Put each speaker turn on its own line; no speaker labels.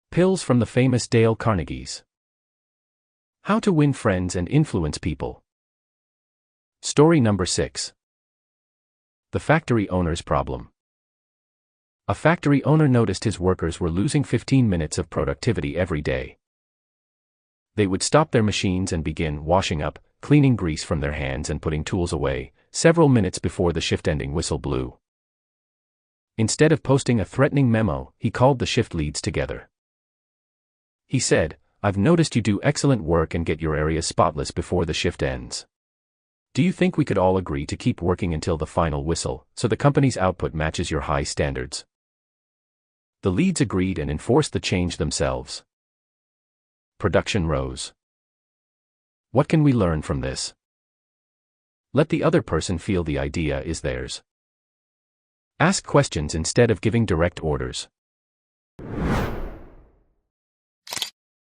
Pills from the famous Dale Carnegie's. How to win friends and influence people. Story number 6. The factory owner's problem. A factory owner noticed his workers were losing 15 minutes of productivity every day. They would stop their machines and begin washing up, cleaning grease from their hands and putting tools away, several minutes before the shift-ending whistle blew. Instead of posting a threatening memo, he called the shift leads together. He said, "I've noticed you do excellent work and get your area spotless before the shift ends. Do you think we could all agree to keep working until the final whistle, so the company's output matches your high standards?" The leads agreed and enforced the change themselves. Production rose. What can we learn from this? Let the other person feel the idea is theirs. Ask questions instead of giving direct orders.